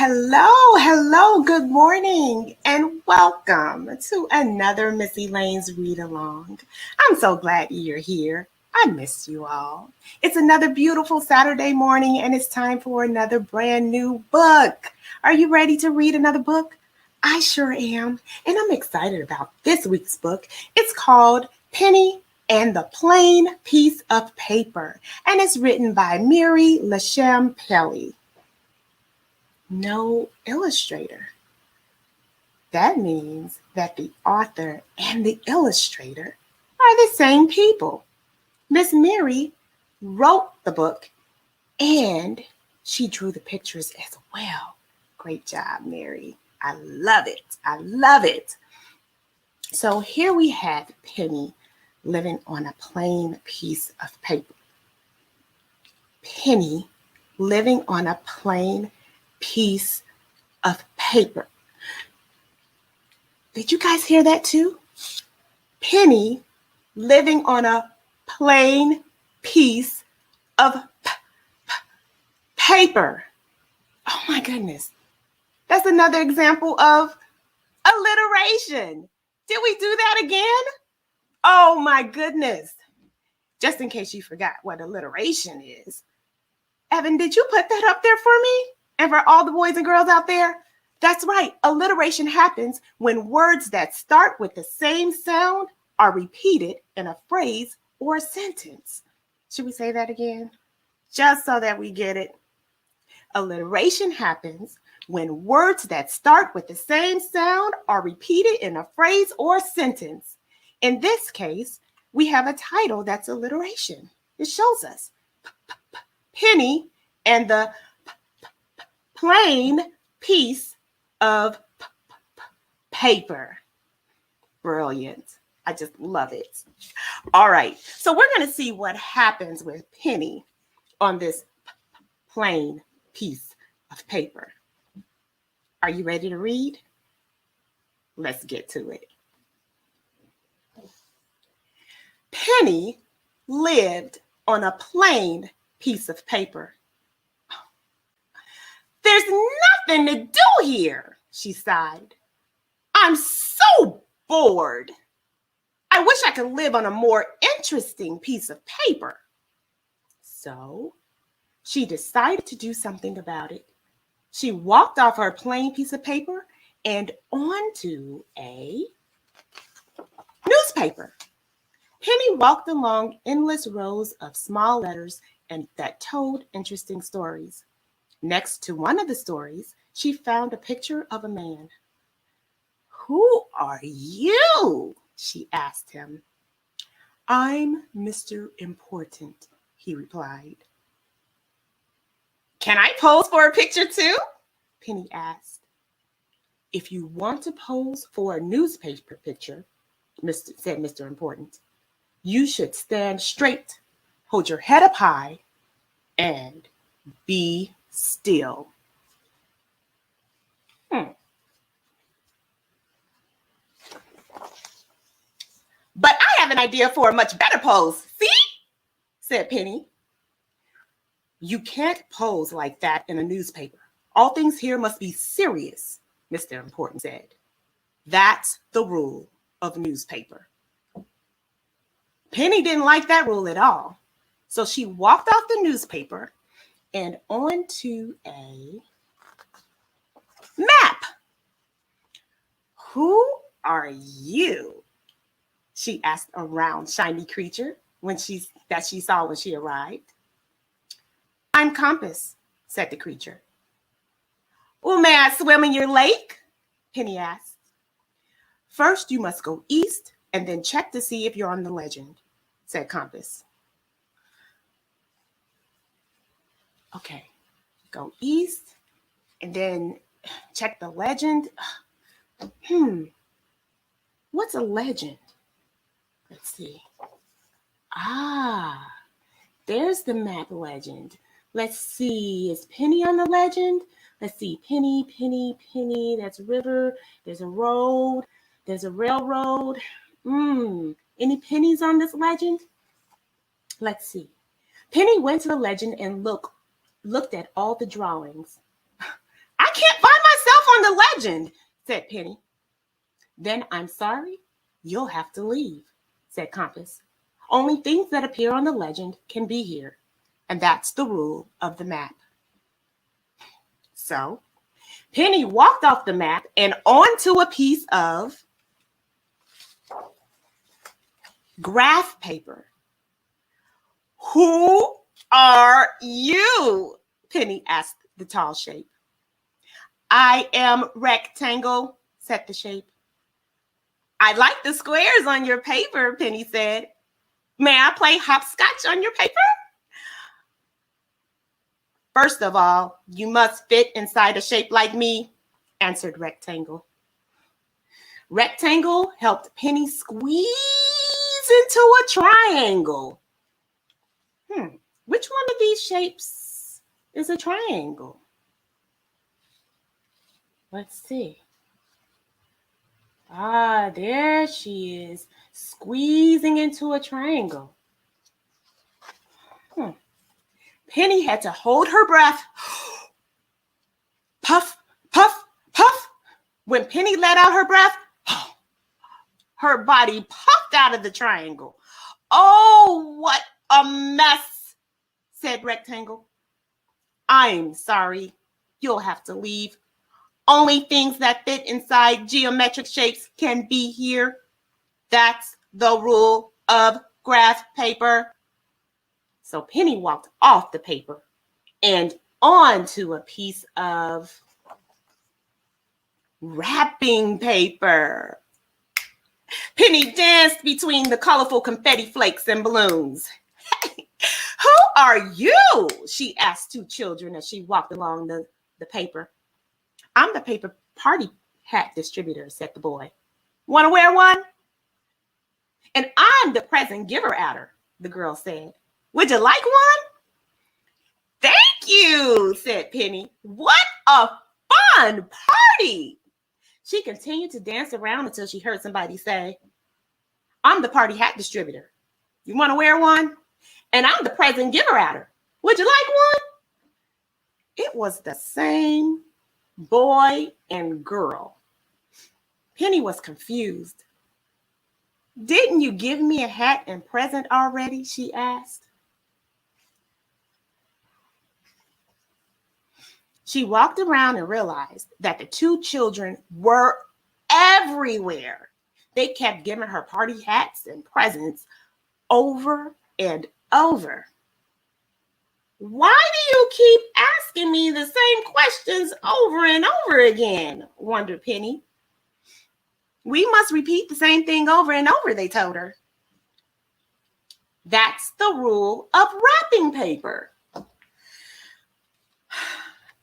Hello, good morning, and welcome to another Miss Elaine's Read Along. I'm so glad you're here. I missed you all. It's another beautiful Saturday morning, and it's time for another brand new book. Are you ready to read another book? I sure am, and I'm excited about this week's book. It's called Penny and the Plain Piece of Paper, and it's written by Miri Leshem. No illustrator. That means that the author and the illustrator are the same people. Miss Miri wrote the book and she drew the pictures as well. Great job, Miri. I love it. So here we have Penny living on a plain piece of paper. Penny living on a plain piece of paper. Did you guys hear that too? Penny living on a plain piece of paper. Oh my goodness. That's another example of alliteration. Did we do that again? Oh my goodness. Just in case you forgot what alliteration is. Evan, did you put that up there for me? And for all the boys and girls out there? That's right. Alliteration happens when words that start with the same sound are repeated in a phrase or a sentence. Should we say that again? Just so that we get it. Alliteration happens when words that start with the same sound are repeated in a phrase or sentence. In this case, we have a title that's alliteration. It shows us Penny and the plain piece of paper. Brilliant. I just love it. All right. So we're going to see what happens with Penny on this plain piece of paper. Are you ready to read? Let's get to it. Penny lived on a plain piece of paper. There's nothing to do here, she sighed. I'm so bored. I wish I could live on a more interesting piece of paper. So she decided to do something about it. She walked off her plain piece of paper and onto a newspaper. Penny walked along endless rows of small letters and that told interesting stories. Next to one of the stories, she found a picture of a man. Who are you? She asked him. I'm Mr. Important, he replied. Can I pose for a picture too? Penny asked. If you want to pose for a newspaper picture, said Mr. Important, you should stand straight, hold your head up high, and be still. But I have an idea for a much better pose. See? Said Penny. You can't pose like that in a newspaper. All things here must be serious, Mr. Important said. That's the rule of newspaper. Penny didn't like that rule at all. So she walked off the newspaper and onto a map. Who are you? She asked a round, shiny creature that she saw when she arrived. I'm Compass, said the creature. Well, may I swim in your lake? Penny asked. First, you must go east and then check to see if you're on the legend, said Compass. Okay, go east and then check the legend. What's a legend? Let's see. There's the map legend. Let's see. Is Penny on the legend? Let's see. Penny. That's a river. There's a road. There's a railroad. Any pennies on this legend? Let's see. Penny went to the legend and looked at all the drawings. I can't find myself on the legend, said Penny. Then I'm sorry, you'll have to leave, said Compass. Only things that appear on the legend can be here, and that's the rule of the map. So Penny walked off the map and onto a piece of graph paper. Who are you? Penny asked the tall shape. I am Rectangle, said the shape. I like the squares on your paper, Penny said. May I play hopscotch on your paper? First of all, you must fit inside a shape like me, answered Rectangle. Rectangle helped Penny squeeze into a triangle. Which one of these shapes is a triangle? Let's see. There she is, squeezing into a triangle. Penny had to hold her breath. Puff, puff, puff. When Penny let out her breath, her body puffed out of the triangle. Oh, what a mess, said Rectangle. I'm sorry. You'll have to leave. Only things that fit inside geometric shapes can be here. That's the rule of graph paper. So Penny walked off the paper and onto a piece of wrapping paper. Penny danced between the colorful confetti flakes and balloons. Hey, who are you? She asked two children as she walked along the paper. I'm the paper party hat distributor, said the boy. Want to wear one? And I'm the present giver outer, the girl said. Would you like one? Thank you, said Penny. What a fun party. She continued to dance around until she heard somebody say, I'm the party hat distributor. You want to wear one? And I'm the present giver outer. Would you like one? It was the same boy and girl. Penny was confused. Didn't you give me a hat and present already? She asked. She walked around and realized that the two children were everywhere. They kept giving her party hats and presents over and over. Why do you keep asking me the same questions over and over again? Wondered Penny. We must repeat the same thing over and over, they told her. That's the rule of wrapping paper.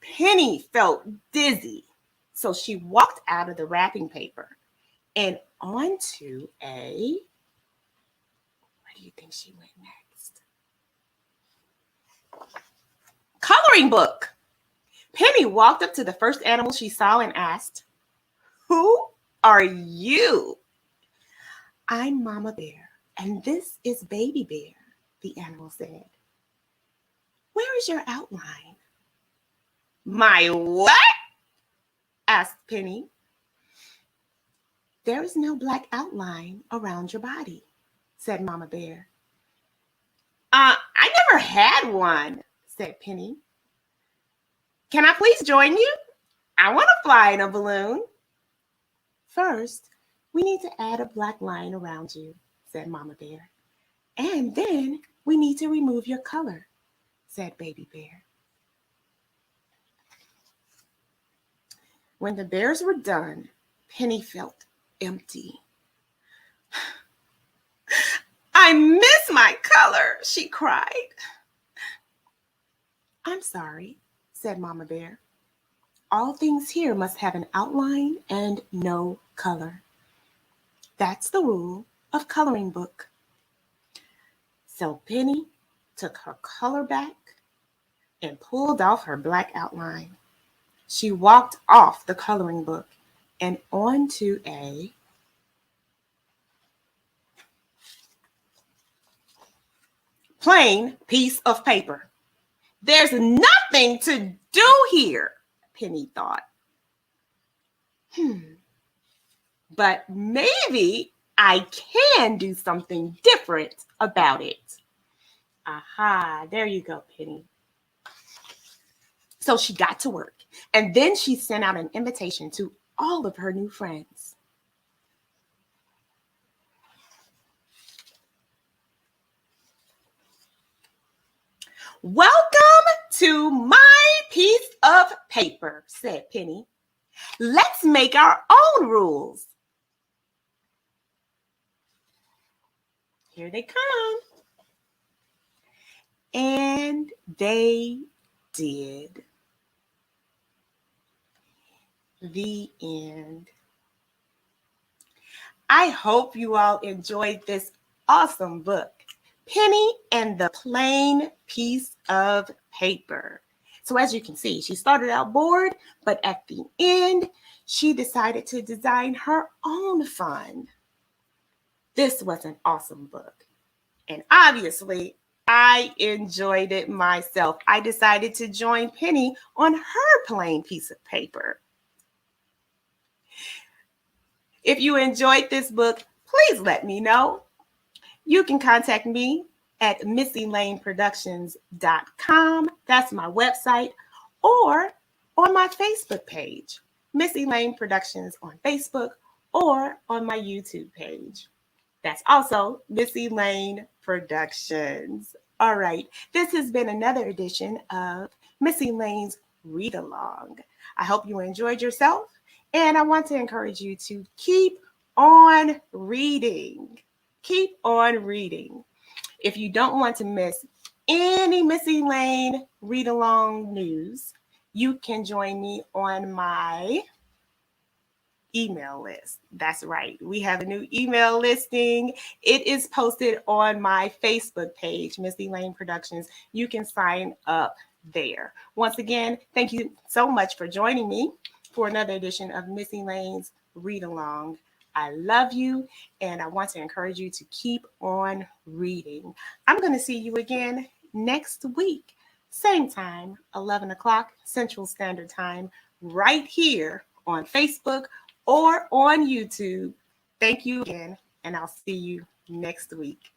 Penny felt dizzy, so she walked out of the wrapping paper and onto a, where do you think she went next? Coloring book. Penny walked up to the first animal she saw and asked, Who are you? I'm Mama Bear, and this is Baby Bear, the animal said. Where is your outline? My what? Asked Penny. There is no black outline around your body, said Mama Bear. I never had one, said Penny. Can I please join you? I want to fly in a balloon. First, we need to add a black line around you, said Mama Bear. And then we need to remove your color, said Baby Bear. When the bears were done, Penny felt empty. I miss my color, she cried. I'm sorry, said Mama Bear. All things here must have an outline and no color. That's the rule of coloring book. So Penny took her color back and pulled off her black outline. She walked off the coloring book and onto a plain piece of paper. There's nothing to do here, Penny thought, but maybe I can do something different about it. Aha, there you go, Penny. So she got to work, and then she sent out an invitation to all of her new friends. Welcome to my piece of paper, said Penny. Let's make our own rules. Here they come. And they did. The end. I hope you all enjoyed this awesome book, Penny and the Plain Piece of Paper. So as you can see, she started out bored, but at the end, she decided to design her own fun. This was an awesome book. And obviously, I enjoyed it myself. I decided to join Penny on her plain piece of paper. If you enjoyed this book, please let me know. You can contact me at MissyLaneProductions.com. That's my website. Or on my Facebook page, Missy Lane Productions on Facebook, or on my YouTube page. That's also Missy Lane Productions. All right, this has been another edition of Missy Lane's Read Along. I hope you enjoyed yourself, and I want to encourage you to keep on reading. Keep on reading. If you don't want to miss any Missy Lane Read Along news, you can join me on my email list. That's right. We have a new email listing. It is posted on my Facebook page, Missy Lane Productions. You can sign up there. Once again, thank you so much for joining me for another edition of Missy Lane's Read Along. I love you, and I want to encourage you to keep on reading. I'm going to see you again next week, same time, 11 o'clock Central Standard Time, right here on Facebook or on YouTube. Thank you again, and I'll see you next week.